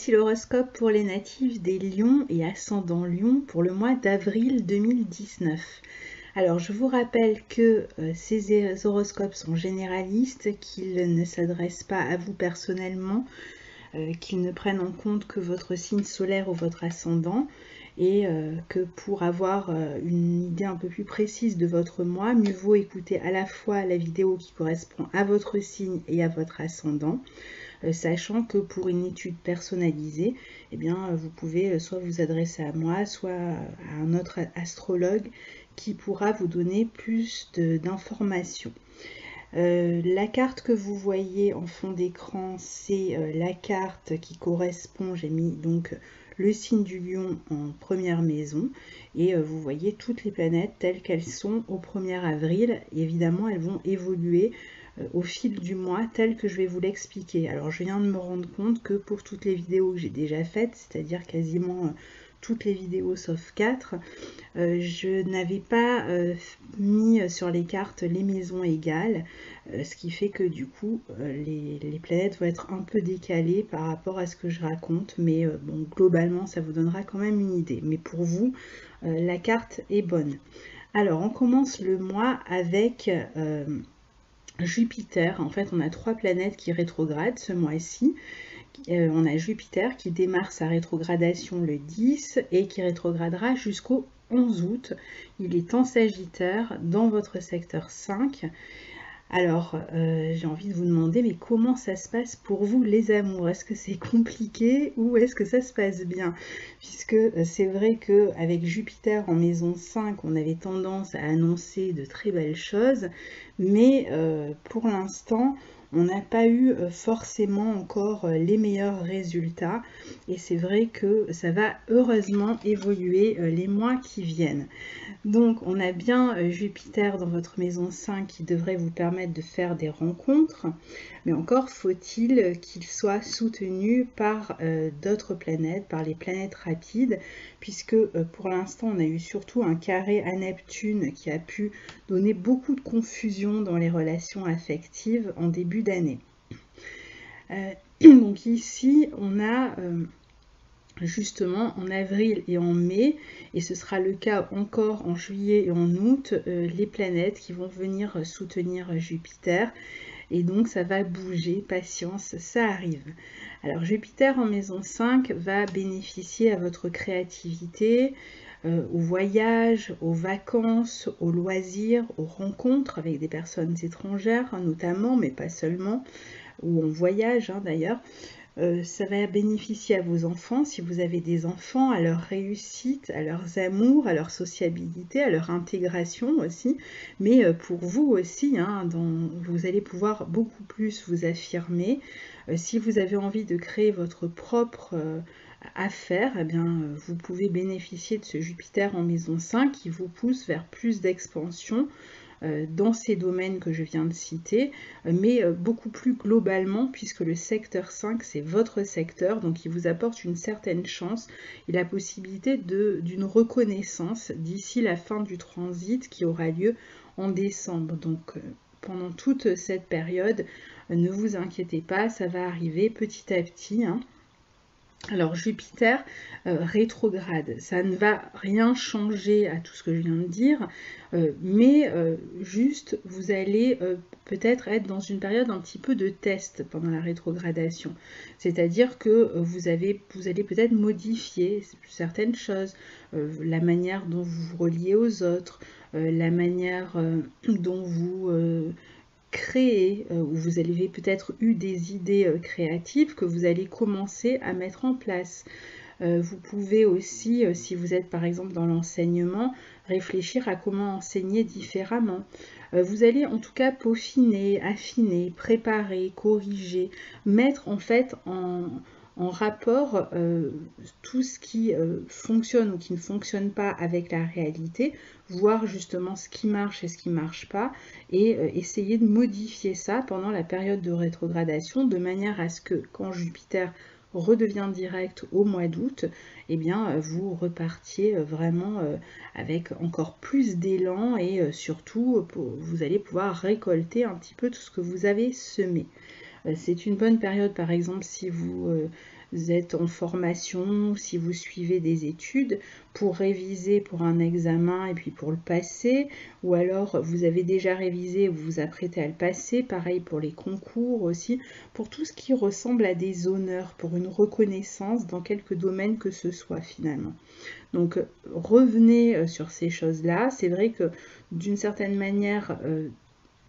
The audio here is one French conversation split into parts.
Voici l'horoscope pour les natifs des Lions et ascendant Lion pour le mois d'avril 2019. Alors je vous rappelle que ces horoscopes sont généralistes, qu'ils ne s'adressent pas à vous personnellement, qu'ils ne prennent en compte que votre signe solaire ou votre ascendant, et que pour avoir une idée un peu plus précise de votre mois, mieux vaut écouter à la fois la vidéo qui correspond à votre signe et à votre ascendant, sachant que pour une étude personnalisée, eh bien, vous pouvez soit vous adresser à moi, soit à un autre astrologue qui pourra vous donner plus d'informations. La carte que vous voyez en fond d'écran, c'est la carte qui correspond, j'ai mis donc le signe du lion en première maison, et vous voyez toutes les planètes telles qu'elles sont au 1er avril. Et évidemment, elles vont évoluer au fil du mois tel que je vais vous l'expliquer. Alors je viens de me rendre compte que pour toutes les vidéos que j'ai déjà faites, c'est-à-dire quasiment toutes les vidéos sauf 4, je n'avais pas mis sur les cartes les maisons égales, ce qui fait que du coup les planètes vont être un peu décalées par rapport à ce que je raconte, mais bon, globalement ça vous donnera quand même une idée. Mais pour vous, la carte est bonne. Alors on commence le mois avec Jupiter. En fait on a 3 planètes qui rétrogradent ce mois-ci. On a Jupiter qui démarre sa rétrogradation le 10 et qui rétrogradera jusqu'au 11 août. Il est en Sagittaire dans votre secteur 5. Alors, j'ai envie de vous demander, mais comment ça se passe pour vous les amours? Est-ce que c'est compliqué ou est-ce que ça se passe bien? Puisque c'est vrai qu'avec Jupiter en maison 5, on avait tendance à annoncer de très belles choses, mais pour l'instant, on n'a pas eu forcément encore les meilleurs résultats, et c'est vrai que ça va heureusement évoluer les mois qui viennent. Donc on a bien Jupiter dans votre maison 5 qui devrait vous permettre de faire des rencontres, mais encore faut-il qu'il soit soutenu par d'autres planètes, par les planètes rapides, puisque pour l'instant on a eu surtout un carré à Neptune qui a pu donner beaucoup de confusion dans les relations affectives en début d'année. Donc ici on a justement en avril et en mai, et ce sera le cas encore en juillet et en août, les planètes qui vont venir soutenir Jupiter, et donc ça va bouger, patience, ça arrive. Alors Jupiter en maison 5 va bénéficier à votre créativité, aux voyages, aux vacances, aux loisirs, aux rencontres avec des personnes étrangères notamment, mais pas seulement, ou en voyage d'ailleurs. Ça va bénéficier à vos enfants, si vous avez des enfants, à leur réussite, à leurs amours, à leur sociabilité, à leur intégration aussi, mais pour vous aussi, vous allez pouvoir beaucoup plus vous affirmer. Si vous avez envie de créer votre propre affaire, eh bien, vous pouvez bénéficier de ce Jupiter en maison 5 qui vous pousse vers plus d'expansion dans ces domaines que je viens de citer, mais beaucoup plus globalement, puisque le secteur 5, c'est votre secteur, donc il vous apporte une certaine chance et la possibilité d'une reconnaissance d'ici la fin du transit qui aura lieu en décembre. Donc pendant toute cette période, ne vous inquiétez pas, ça va arriver petit à petit. Alors Jupiter rétrograde, ça ne va rien changer à tout ce que je viens de dire, mais juste vous allez peut-être être dans une période un petit peu de test pendant la rétrogradation. C'est-à-dire que vous allez peut-être modifier certaines choses, la manière dont vous vous reliez aux autres, la manière dont vous créer, où vous avez peut-être eu des idées créatives que vous allez commencer à mettre en place. Vous pouvez aussi, si vous êtes par exemple dans l'enseignement, réfléchir à comment enseigner différemment. Vous allez en tout cas peaufiner, affiner, préparer, corriger, mettre en fait en rapport tout ce qui fonctionne ou qui ne fonctionne pas avec la réalité, voir justement ce qui marche et ce qui ne marche pas, et essayer de modifier ça pendant la période de rétrogradation, de manière à ce que quand Jupiter redevient direct au mois d'août, eh bien vous repartiez vraiment avec encore plus d'élan, et surtout vous allez pouvoir récolter un petit peu tout ce que vous avez semé. C'est une bonne période par exemple si vous êtes en formation, si vous suivez des études pour réviser pour un examen et puis pour le passer, ou alors vous avez déjà révisé, vous vous apprêtez à le passer, pareil pour les concours aussi, pour tout ce qui ressemble à des honneurs, pour une reconnaissance dans quelque domaine que ce soit finalement. Donc revenez sur ces choses-là. C'est vrai que d'une certaine manière,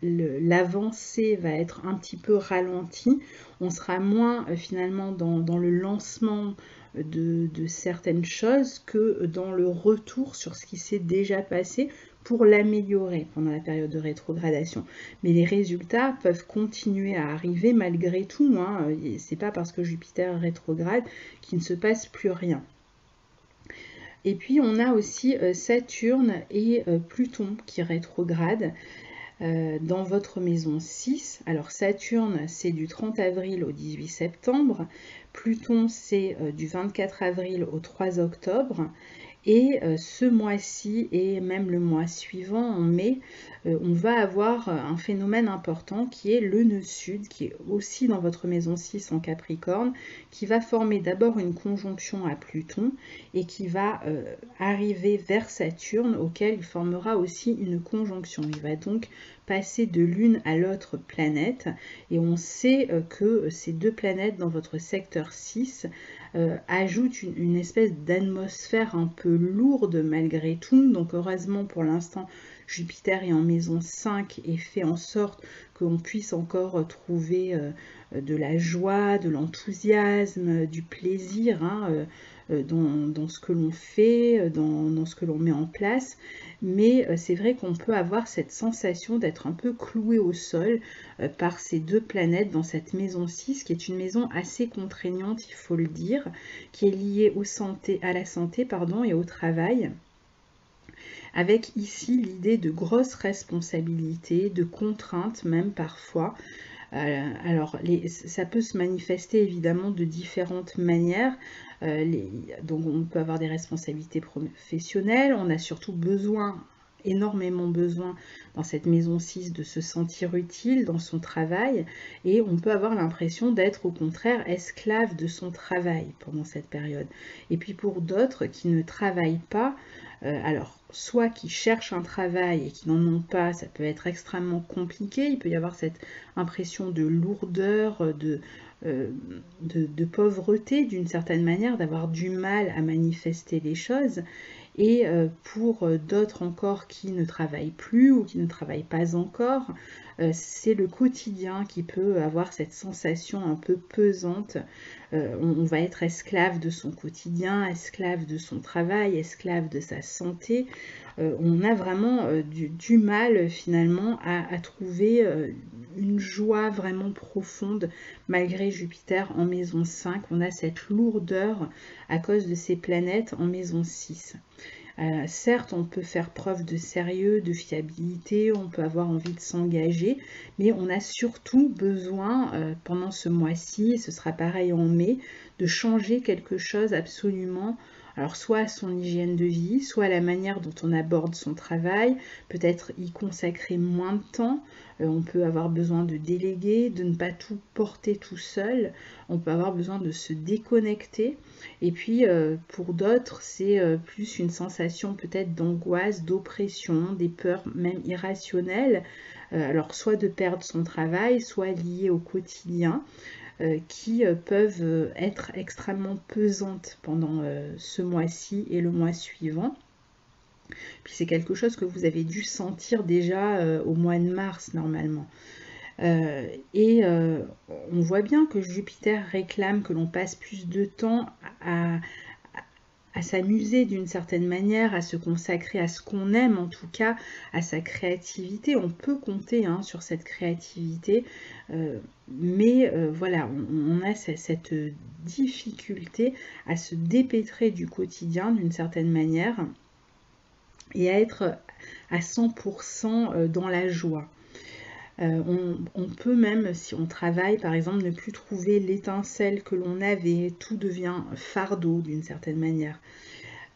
l'avancée va être un petit peu ralentie. On sera moins finalement dans le lancement de certaines choses que dans le retour sur ce qui s'est déjà passé pour l'améliorer pendant la période de rétrogradation. Mais les résultats peuvent continuer à arriver malgré tout. Hein. C'est pas parce que Jupiter est rétrograde qu'il ne se passe plus rien. Et puis on a aussi Saturne et Pluton qui rétrogradent dans votre maison 6. Alors Saturne, c'est du 30 avril au 18 septembre. Pluton, c'est du 24 avril au 3 octobre. Et ce mois-ci et même le mois suivant, en mai, on va avoir un phénomène important qui est le nœud sud, qui est aussi dans votre maison 6 en Capricorne, qui va former d'abord une conjonction à Pluton et qui va arriver vers Saturne, auquel il formera aussi une conjonction. Il va donc passer de l'une à l'autre planète, et on sait que ces deux planètes dans votre secteur 6 ajoutent une espèce d'atmosphère un peu lourde malgré tout. Donc heureusement pour l'instant Jupiter est en maison 5 et fait en sorte qu'on puisse encore trouver de la joie, de l'enthousiasme, du plaisir dans ce que l'on fait, dans ce que l'on met en place. Mais c'est vrai qu'on peut avoir cette sensation d'être un peu cloué au sol par ces deux planètes dans cette maison 6, qui est une maison assez contraignante, il faut le dire, qui est liée à la santé et au travail, avec ici l'idée de grosses responsabilités, de contraintes même parfois. Alors, ça peut se manifester évidemment de différentes manières. Donc, on peut avoir des responsabilités professionnelles. On a surtout énormément besoin dans cette maison 6 de se sentir utile dans son travail, et on peut avoir l'impression d'être au contraire esclave de son travail pendant cette période. Et puis pour d'autres qui ne travaillent pas, alors soit qui cherchent un travail et qui n'en ont pas, ça peut être extrêmement compliqué, il peut y avoir cette impression de lourdeur, de pauvreté d'une certaine manière, d'avoir du mal à manifester les choses. Et pour d'autres encore qui ne travaillent plus ou qui ne travaillent pas encore, c'est le quotidien qui peut avoir cette sensation un peu pesante. On va être esclave de son quotidien, esclave de son travail, esclave de sa santé. On a vraiment du mal finalement à trouver une joie vraiment profonde malgré Jupiter en maison 5. On a cette lourdeur à cause de ces planètes en maison 6. Certes, on peut faire preuve de sérieux, de fiabilité, on peut avoir envie de s'engager, mais on a surtout besoin, pendant ce mois-ci, et ce sera pareil en mai, de changer quelque chose absolument. Alors soit à son hygiène de vie, soit à la manière dont on aborde son travail, peut-être y consacrer moins de temps, on peut avoir besoin de déléguer, de ne pas tout porter tout seul, on peut avoir besoin de se déconnecter, et puis pour d'autres c'est plus une sensation peut-être d'angoisse, d'oppression, des peurs même irrationnelles, alors soit de perdre son travail, soit liées au quotidien, qui peuvent être extrêmement pesantes pendant ce mois-ci et le mois suivant. Puis c'est quelque chose que vous avez dû sentir déjà au mois de mars normalement. On voit bien que Jupiter réclame que l'on passe plus de temps à s'amuser d'une certaine manière, à se consacrer à ce qu'on aime, en tout cas à sa créativité. On peut compter sur cette créativité, mais voilà, on a cette difficulté à se dépêtrer du quotidien d'une certaine manière et à être à 100% dans la joie. On peut même, si on travaille par exemple, ne plus trouver l'étincelle que l'on avait, tout devient fardeau d'une certaine manière.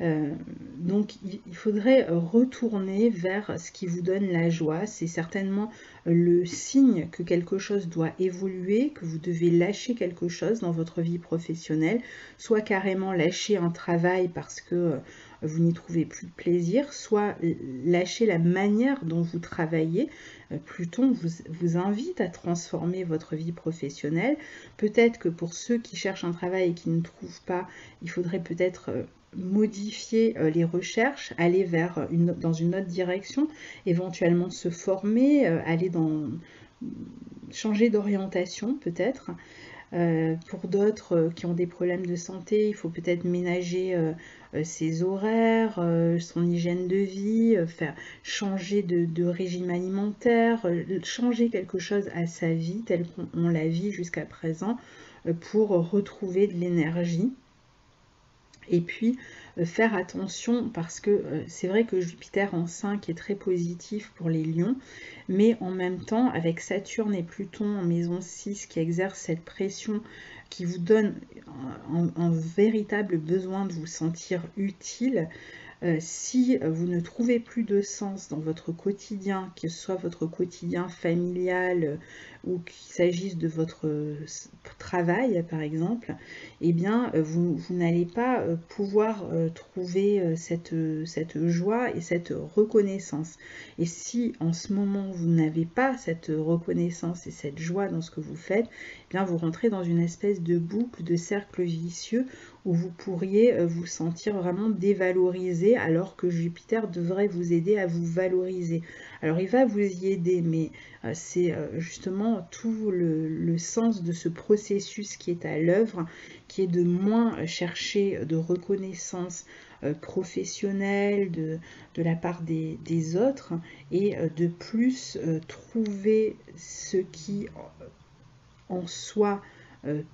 Donc il faudrait retourner vers ce qui vous donne la joie. C'est certainement le signe que quelque chose doit évoluer, que vous devez lâcher quelque chose dans votre vie professionnelle, soit carrément lâcher un travail parce que vous n'y trouvez plus de plaisir, soit lâcher la manière dont vous travaillez. Pluton vous invite à transformer votre vie professionnelle. Peut-être que pour ceux qui cherchent un travail et qui ne trouvent pas, il faudrait peut-être modifier les recherches, aller dans une autre direction, éventuellement se former, changer d'orientation peut-être. Pour d'autres qui ont des problèmes de santé, il faut peut-être ménager ses horaires, son hygiène de vie, changer de régime alimentaire, changer quelque chose à sa vie telle qu'on la vit jusqu'à présent pour retrouver de l'énergie. Et puis faire attention parce que c'est vrai que Jupiter en 5 est très positif pour les lions, mais en même temps avec Saturne et Pluton en maison 6 qui exercent cette pression, qui vous donne un véritable besoin de vous sentir utile. Si vous ne trouvez plus de sens dans votre quotidien, que ce soit votre quotidien familial ou qu'il s'agisse de votre travail par exemple, eh bien vous n'allez pas pouvoir trouver cette joie et cette reconnaissance. Et si en ce moment vous n'avez pas cette reconnaissance et cette joie dans ce que vous faites, eh bien vous rentrez dans une espèce de boucle, de cercle vicieux où vous pourriez vous sentir vraiment dévalorisé alors que Jupiter devrait vous aider à vous valoriser. Alors il va vous y aider, mais c'est justement tout le sens de ce processus qui est à l'œuvre, qui est de moins chercher de reconnaissance professionnelle de la part des autres et de plus trouver ce qui en soi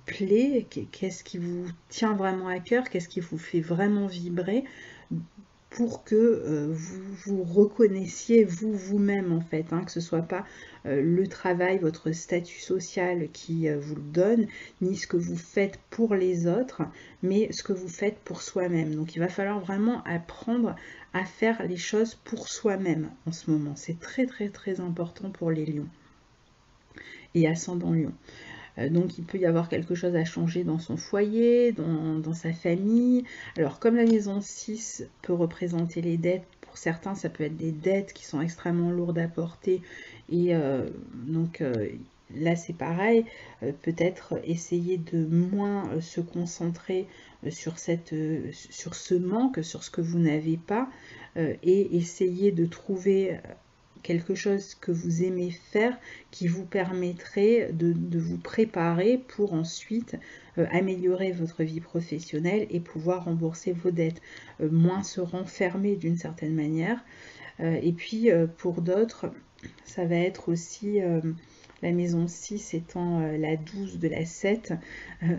plaît, qu'est-ce qui vous tient vraiment à cœur, qu'est-ce qui vous fait vraiment vibrer pour que vous vous reconnaissiez vous-même en fait, que ce soit pas le travail, votre statut social qui vous le donne, ni ce que vous faites pour les autres, mais ce que vous faites pour soi-même. Donc il va falloir vraiment apprendre à faire les choses pour soi-même en ce moment. C'est très très très important pour les lions et ascendant lion. Donc il peut y avoir quelque chose à changer dans son foyer, dans sa famille. Alors comme la maison 6 peut représenter les dettes, pour certains ça peut être des dettes qui sont extrêmement lourdes à porter. Et donc là c'est pareil, peut-être essayer de moins se concentrer sur ce manque, sur ce que vous n'avez pas, et essayer de trouver quelque chose que vous aimez faire qui vous permettrait de vous préparer pour ensuite améliorer votre vie professionnelle et pouvoir rembourser vos dettes, moins se renfermer d'une certaine manière. Et puis pour d'autres, ça va être aussi la maison 6 étant la 12 de la 7,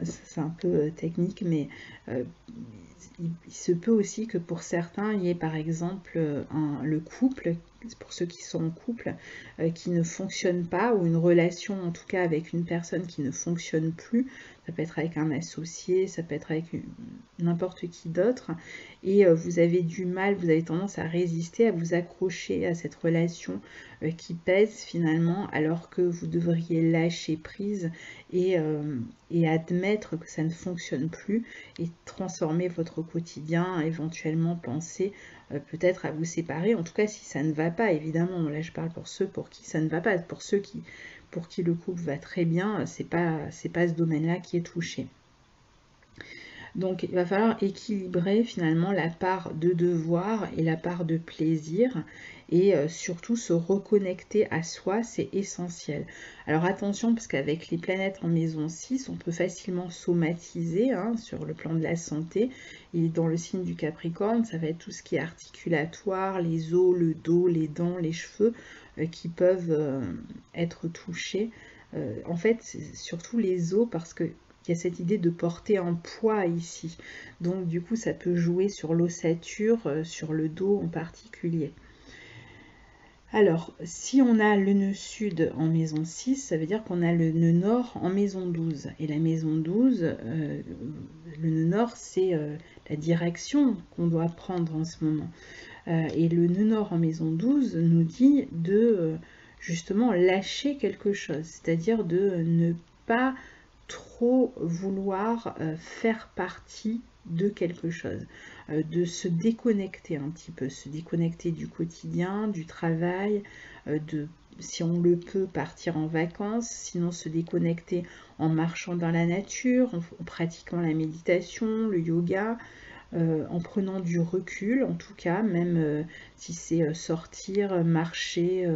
c'est un peu technique, mais il se peut aussi que pour certains, il y ait par exemple le couple, pour ceux qui sont en couple, qui ne fonctionne pas, ou une relation en tout cas avec une personne qui ne fonctionne plus. Ça peut être avec un associé, ça peut être avec n'importe qui d'autre, et vous avez du mal, vous avez tendance à résister, à vous accrocher à cette relation qui pèse finalement, alors que vous devriez lâcher prise et admettre que ça ne fonctionne plus et transformer votre quotidien, éventuellement penser peut-être à vous séparer, en tout cas si ça ne va pas, évidemment. Là je parle pour ceux pour qui ça ne va pas, pour ceux pour qui le couple va très bien, c'est pas ce domaine-là qui est touché. Donc il va falloir équilibrer finalement la part de devoir et la part de plaisir, et surtout se reconnecter à soi, c'est essentiel. Alors attention, parce qu'avec les planètes en maison 6, on peut facilement somatiser sur le plan de la santé, et dans le signe du Capricorne, ça va être tout ce qui est articulatoire, les os, le dos, les dents, les cheveux, qui peuvent être touchés. En fait, c'est surtout les os, parce que il y a cette idée de porter un poids ici. Donc du coup, ça peut jouer sur l'ossature, sur le dos en particulier. Alors, si on a le nœud sud en maison 6, ça veut dire qu'on a le nœud nord en maison 12. Et la maison 12, le nœud nord, c'est la direction qu'on doit prendre en ce moment. Et le nœud nord en maison 12 nous dit de justement lâcher quelque chose, c'est-à-dire de ne pas trop vouloir faire partie de quelque chose, de se déconnecter un petit peu, se déconnecter du quotidien, du travail, si on le peut, partir en vacances, sinon se déconnecter en marchant dans la nature, en pratiquant la méditation, le yoga, en prenant du recul, en tout cas, même si c'est sortir, marcher,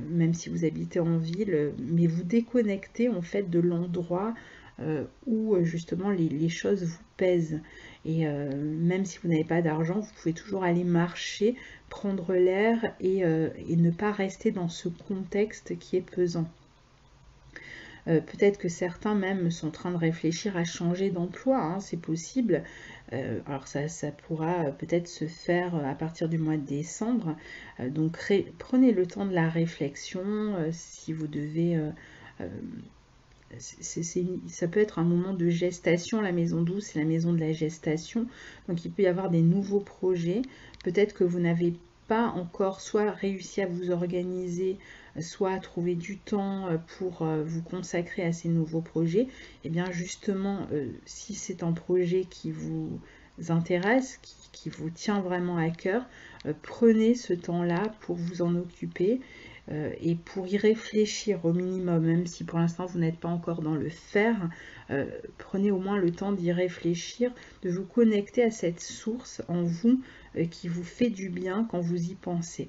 même si vous habitez en ville, mais vous déconnecter en fait de l'endroit où justement les choses vous pèsent. Et même si vous n'avez pas d'argent, vous pouvez toujours aller marcher, prendre l'air et ne pas rester dans ce contexte qui est pesant. Peut-être que certains même sont en train de réfléchir à changer d'emploi, hein, c'est possible. Alors ça pourra peut-être se faire à partir du mois de décembre. Donc prenez le temps de la réflexion. Si vous devez... ça peut être un moment de gestation. La maison 12, c'est la maison de la gestation. Donc il peut y avoir des nouveaux projets. Peut-être que vous n'avez pas encore soit réussi à vous organiser, soit à trouver du temps pour vous consacrer à ces nouveaux projets. Et bien justement, si c'est un projet qui vous intéresse, qui vous tient vraiment à cœur, prenez ce temps-là pour vous en occuper et pour y réfléchir au minimum, même si pour l'instant vous n'êtes pas encore dans le faire, prenez au moins le temps d'y réfléchir, de vous connecter à cette source en vous qui vous fait du bien quand vous y pensez.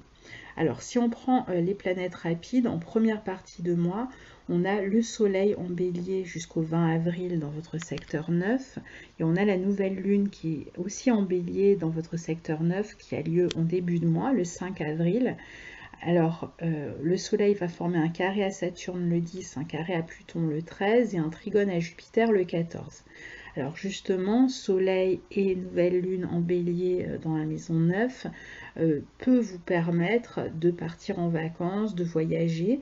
Alors si on prend les planètes rapides, en première partie de mois, on a le soleil en bélier jusqu'au 20 avril dans votre secteur 9 et on a la nouvelle lune qui est aussi en bélier dans votre secteur 9 qui a lieu en début de mois, le 5 avril. Alors, le soleil va former un carré à Saturne le 10, un carré à Pluton le 13 et un trigone à Jupiter le 14. Alors justement, soleil et nouvelle lune en bélier dans la maison 9 peut vous permettre de partir en vacances, de voyager,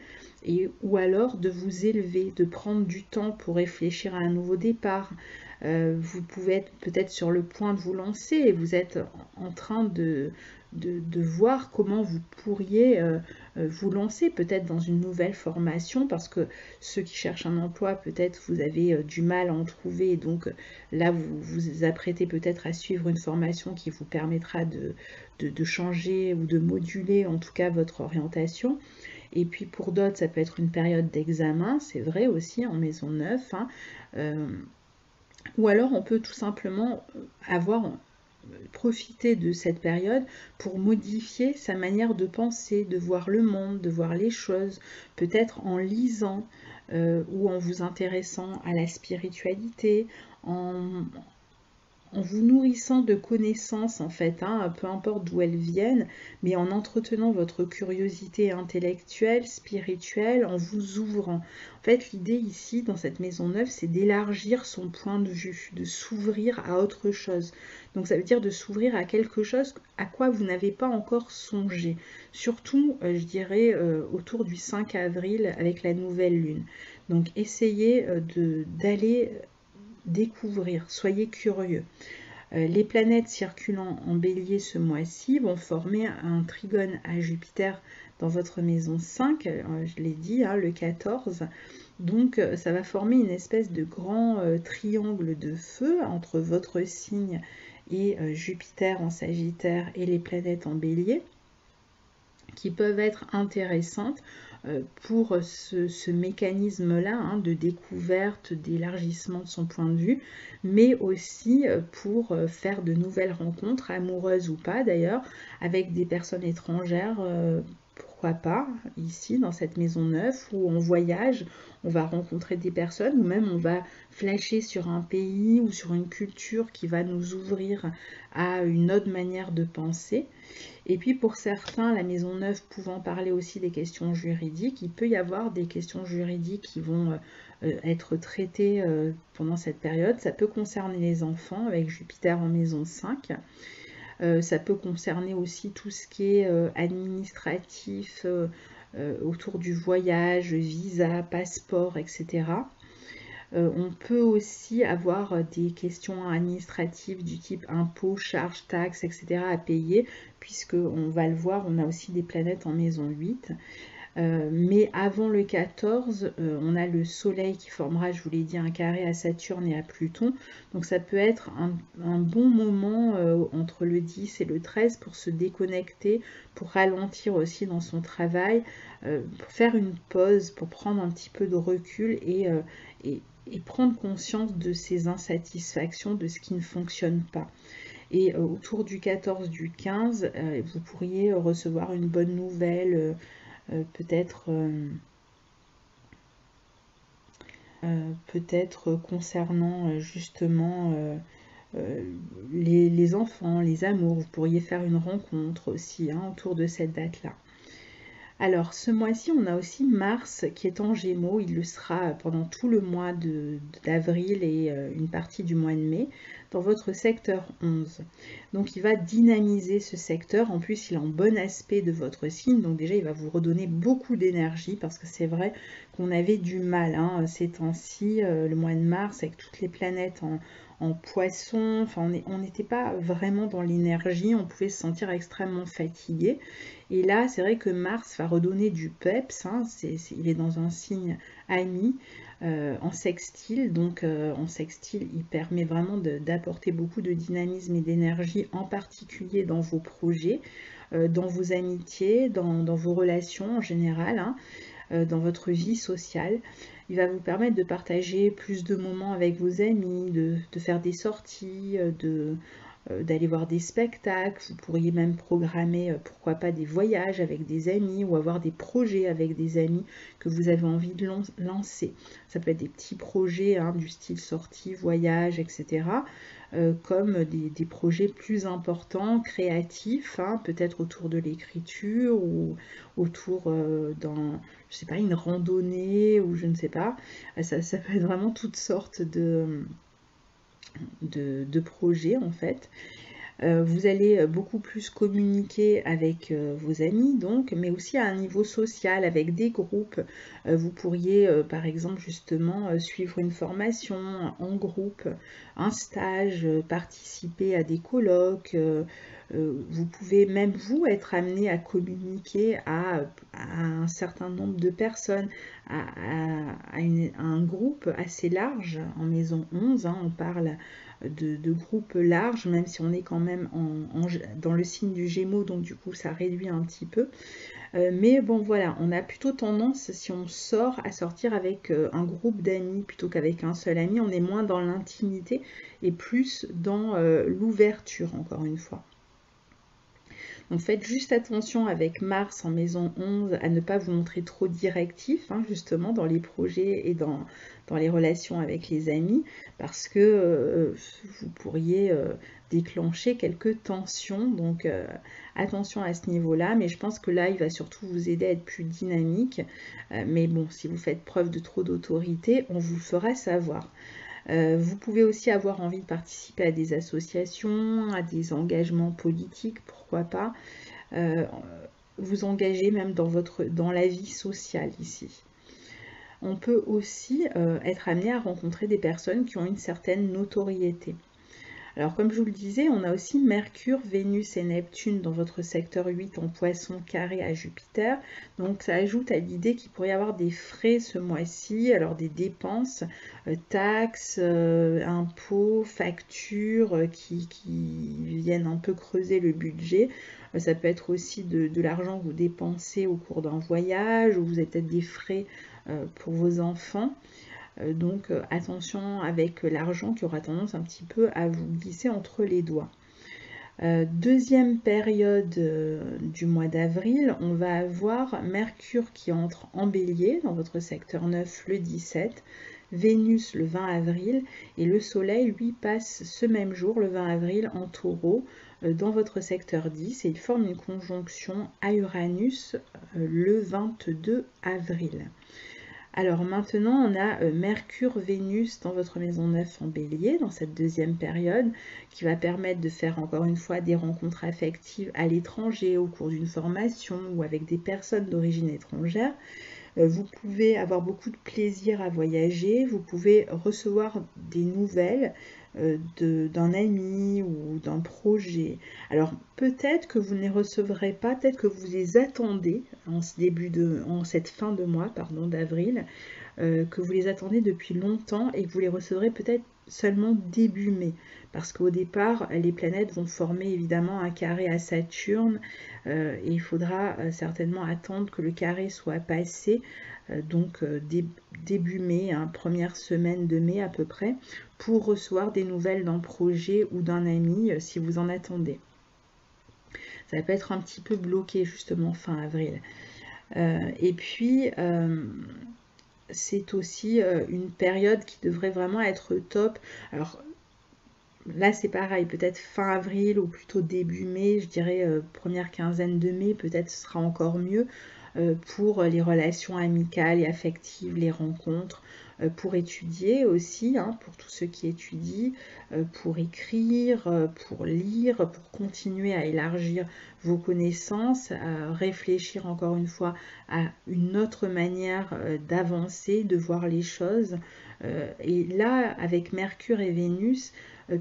ou alors de vous élever, de prendre du temps pour réfléchir à un nouveau départ. Vous pouvez être peut-être sur le point de vous lancer et vous êtes en train de voir comment vous pourriez vous lancer peut-être dans une nouvelle formation, parce que ceux qui cherchent un emploi, peut-être vous avez du mal à en trouver, et donc là vous vous apprêtez peut-être à suivre une formation qui vous permettra de changer ou de moduler en tout cas votre orientation. Et puis pour d'autres, ça peut être une période d'examen, c'est vrai aussi en maison 9, hein. Ou alors on peut tout simplement profiter de cette période pour modifier sa manière de penser, de voir le monde, de voir les choses, peut-être en lisant ou en vous intéressant à la spiritualité, en vous nourrissant de connaissances en fait, hein, peu importe d'où elles viennent, mais en entretenant votre curiosité intellectuelle, spirituelle, en vous ouvrant. En fait, l'idée ici, dans cette maison neuve, c'est d'élargir son point de vue, de s'ouvrir à autre chose. Donc ça veut dire de s'ouvrir à quelque chose à quoi vous n'avez pas encore songé. Surtout, je dirais, autour du 5 avril avec la nouvelle lune. Donc essayez d'aller découvrir, soyez curieux. Les planètes circulant en bélier ce mois-ci vont former un trigone à Jupiter dans votre maison 5, je l'ai dit, hein, le 14. Donc ça va former une espèce de grand triangle de feu entre votre signe et Jupiter en Sagittaire et les planètes en bélier, qui peuvent être intéressantes pour ce mécanisme-là, hein, de découverte, d'élargissement de son point de vue, mais aussi pour faire de nouvelles rencontres, amoureuses ou pas d'ailleurs, avec des personnes étrangères, pourquoi pas, ici dans cette maison neuve, où on voyage, on va rencontrer des personnes, ou même on va flasher sur un pays ou sur une culture qui va nous ouvrir à une autre manière de penser. Et puis pour certains, la maison neuve pouvant parler aussi des questions juridiques, il peut y avoir des questions juridiques qui vont être traitées pendant cette période. Ça peut concerner les enfants avec Jupiter en maison 5. Ça peut concerner aussi tout ce qui est administratif autour du voyage, visa, passeport, etc. On peut aussi avoir des questions administratives du type impôts, charges, taxes, etc. à payer, puisque on va le voir, on a aussi des planètes en maison 8. Mais avant le 14, on a le Soleil qui formera, je vous l'ai dit, un carré à Saturne et à Pluton. Donc ça peut être un bon moment entre le 10 et le 13 pour se déconnecter, pour ralentir aussi dans son travail, pour faire une pause, pour prendre un petit peu de recul et prendre conscience de ses insatisfactions, de ce qui ne fonctionne pas. Et autour du 14, du 15, vous pourriez recevoir une bonne nouvelle, peut-être concernant justement les enfants, les amours. Vous pourriez faire une rencontre aussi autour de cette date-là. Alors, ce mois-ci, on a aussi Mars qui est en Gémeaux. Il le sera pendant tout le mois d'avril et une partie du mois de mai dans votre secteur 11. Donc, il va dynamiser ce secteur. En plus, il est en bon aspect de votre signe. Donc, déjà, il va vous redonner beaucoup d'énergie parce que c'est vrai qu'on avait du mal ces temps-ci, le mois de mars, avec toutes les planètes en poisson. Enfin, on n'était pas vraiment dans l'énergie. On pouvait se sentir extrêmement fatigué. Et là, c'est vrai que Mars va redonner du peps, il est dans un signe ami, en sextile, donc en sextile, il permet vraiment d'apporter beaucoup de dynamisme et d'énergie, en particulier dans vos projets, dans vos amitiés, dans vos relations en général, dans votre vie sociale. Il va vous permettre de partager plus de moments avec vos amis, de faire des sorties, d'aller voir des spectacles. Vous pourriez même programmer, pourquoi pas, des voyages avec des amis ou avoir des projets avec des amis que vous avez envie de lancer. Ça peut être des petits projets du style sortie, voyage, etc. Comme des projets plus importants, créatifs, peut-être autour de l'écriture ou autour je sais pas, une randonnée ou je ne sais pas. Ça peut être vraiment toutes sortes de projets en fait. Vous allez beaucoup plus communiquer avec vos amis, donc, mais aussi à un niveau social, avec des groupes. Vous pourriez, par exemple, justement, suivre une formation en groupe, un stage, participer à des colloques. Vous pouvez même, vous, être amené à communiquer à un certain nombre de personnes, à un groupe assez large. En maison 11, on parle de groupes larges, même si on est quand même dans le signe du Gémeaux, donc du coup ça réduit un petit peu. Mais bon voilà, on a plutôt tendance, si on sort, à sortir avec un groupe d'amis plutôt qu'avec un seul ami. On est moins dans l'intimité et plus dans l'ouverture, encore une fois. Donc faites juste attention avec Mars en maison 11 à ne pas vous montrer trop directif, justement, dans les projets et dans les relations avec les amis, parce que vous pourriez déclencher quelques tensions. Donc attention à ce niveau-là, mais je pense que là, il va surtout vous aider à être plus dynamique. Mais bon, si vous faites preuve de trop d'autorité, on vous le fera savoir. Vous pouvez aussi avoir envie de participer à des associations, à des engagements politiques, pourquoi pas. Vous engager même dans la vie sociale ici. On peut aussi être amené à rencontrer des personnes qui ont une certaine notoriété. Alors comme je vous le disais, on a aussi Mercure, Vénus et Neptune dans votre secteur 8 en Poisson carré à Jupiter. Donc ça ajoute à l'idée qu'il pourrait y avoir des frais ce mois-ci, alors des dépenses, taxes, impôts, factures qui viennent un peu creuser le budget. Ça peut être aussi de l'argent que vous dépensez au cours d'un voyage, ou vous avez peut-être des frais pour vos enfants. Donc attention avec l'argent qui aura tendance un petit peu à vous glisser entre les doigts. Deuxième période du mois d'avril, on va avoir Mercure qui entre en Bélier dans votre secteur 9 le 17, Vénus le 20 avril et le Soleil lui passe ce même jour le 20 avril en Taureau dans votre secteur 10 et il forme une conjonction à Uranus le 22 avril. Alors maintenant, on a Mercure-Vénus dans votre maison 9 en Bélier, dans cette deuxième période, qui va permettre de faire encore une fois des rencontres affectives à l'étranger, au cours d'une formation ou avec des personnes d'origine étrangère. Vous pouvez avoir beaucoup de plaisir à voyager, vous pouvez recevoir des nouvelles d'un ami ou d'un projet. Alors peut-être que vous ne les recevrez pas, peut-être que vous les attendez en cette fin de mois, pardon, d'avril, que vous les attendez depuis longtemps et que vous les recevrez peut-être seulement début mai, parce qu'au départ les planètes vont former évidemment un carré à Saturne et il faudra certainement attendre que le carré soit passé, donc début mai, hein, première semaine de mai à peu près, pour recevoir des nouvelles d'un projet ou d'un ami si vous en attendez. Ça peut être un petit peu bloqué justement fin avril. Et puis c'est aussi une période qui devrait vraiment être top. Alors là c'est pareil, peut-être fin avril ou plutôt début mai, je dirais première quinzaine de mai, peut-être ce sera encore mieux pour les relations amicales et affectives, les rencontres, pour étudier aussi, hein, pour tous ceux qui étudient, pour écrire, pour lire, pour continuer à élargir vos connaissances, à réfléchir encore une fois à une autre manière d'avancer, de voir les choses. Et là, avec Mercure et Vénus,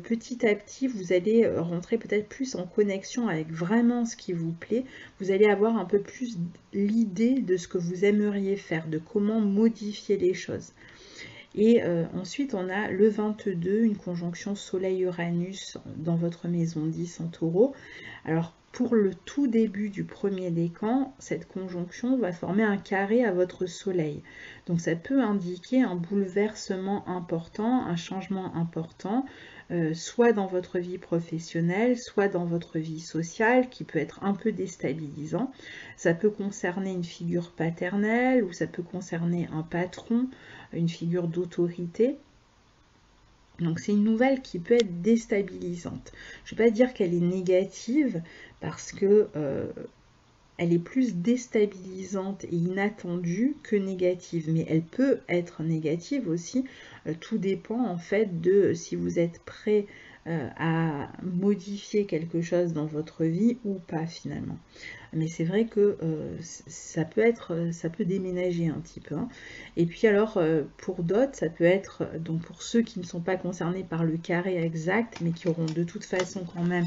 petit à petit, vous allez rentrer peut-être plus en connexion avec vraiment ce qui vous plaît. Vous allez avoir un peu plus l'idée de ce que vous aimeriez faire, de comment modifier les choses. Et ensuite, on a le 22, une conjonction Soleil-Uranus dans votre maison 10 en Taureau. Alors, pour le tout début du premier décan, cette conjonction va former un carré à votre Soleil. Donc, ça peut indiquer un bouleversement important, un changement important, soit dans votre vie professionnelle, soit dans votre vie sociale, qui peut être un peu déstabilisant. Ça peut concerner une figure paternelle ou ça peut concerner un patron, une figure d'autorité. Donc c'est une nouvelle qui peut être déstabilisante. Je ne vais pas dire qu'elle est négative parce que elle est plus déstabilisante et inattendue que négative, mais elle peut être négative aussi. Tout dépend en fait de si vous êtes prêt à modifier quelque chose dans votre vie ou pas finalement. Mais c'est vrai que ça peut déménager un petit peu, hein. Et puis alors pour d'autres, ça peut être, donc pour ceux qui ne sont pas concernés par le carré exact, mais qui auront de toute façon quand même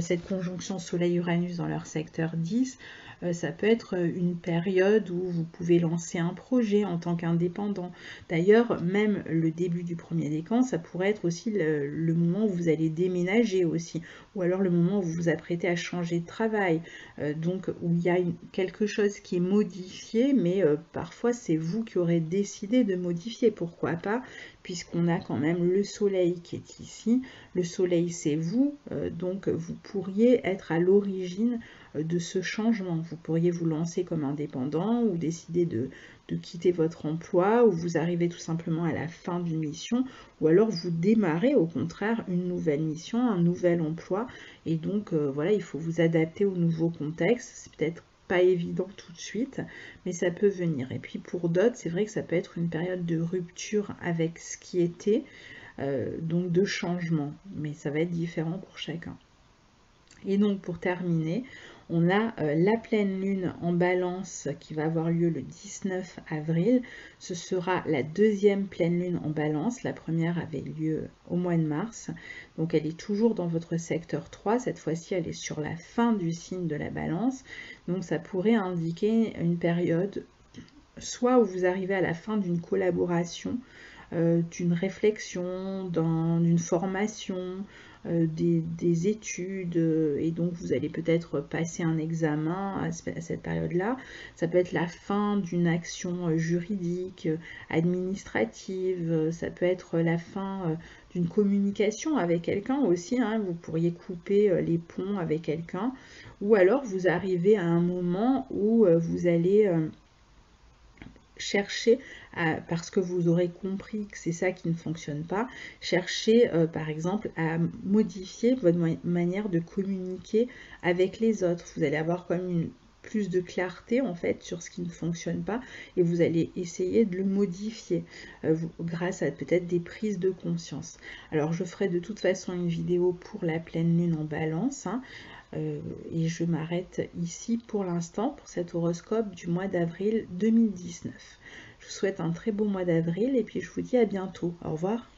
cette conjonction Soleil-Uranus dans leur secteur 10, ça peut être une période où vous pouvez lancer un projet en tant qu'indépendant. D'ailleurs, même le début du premier décan, ça pourrait être aussi le moment où vous allez déménager aussi, ou alors le moment où vous vous apprêtez à changer de travail, donc où il y a quelque chose qui est modifié, mais parfois c'est vous qui aurez décidé de modifier, pourquoi pas, puisqu'on a quand même le soleil qui est ici. Le soleil c'est vous, donc vous pourriez être à l'origine de ce changement. Vous pourriez vous lancer comme indépendant ou décider de quitter votre emploi, ou vous arrivez tout simplement à la fin d'une mission, ou alors vous démarrez au contraire une nouvelle mission, un nouvel emploi, et donc voilà, il faut vous adapter au nouveau contexte. C'est peut-être pas évident tout de suite, mais ça peut venir. Et puis pour d'autres, c'est vrai que ça peut être une période de rupture avec ce qui était, donc de changement, mais ça va être différent pour chacun. Et donc pour terminer, on a la pleine lune en balance qui va avoir lieu le 19 avril. Ce sera la deuxième pleine lune en balance. La première avait lieu au mois de mars. Donc elle est toujours dans votre secteur 3. Cette fois-ci, elle est sur la fin du signe de la balance. Donc ça pourrait indiquer une période soit où vous arrivez à la fin d'une collaboration, d'une réflexion, d'une formation, des études, et donc vous allez peut-être passer un examen à cette période-là. Ça peut être la fin d'une action juridique, administrative, ça peut être la fin d'une communication avec quelqu'un aussi, hein. Vous pourriez couper les ponts avec quelqu'un, ou alors vous arrivez à un moment où vous allez chercher, parce que vous aurez compris que c'est ça qui ne fonctionne pas, chercher par exemple à modifier votre manière de communiquer avec les autres. Vous allez avoir comme plus de clarté en fait sur ce qui ne fonctionne pas et vous allez essayer de le modifier grâce à peut-être des prises de conscience. Alors je ferai de toute façon une vidéo pour la pleine lune en balance, hein, et je m'arrête ici pour l'instant pour cet horoscope du mois d'avril 2019. Je vous souhaite un très beau mois d'avril et puis je vous dis à bientôt. Au revoir.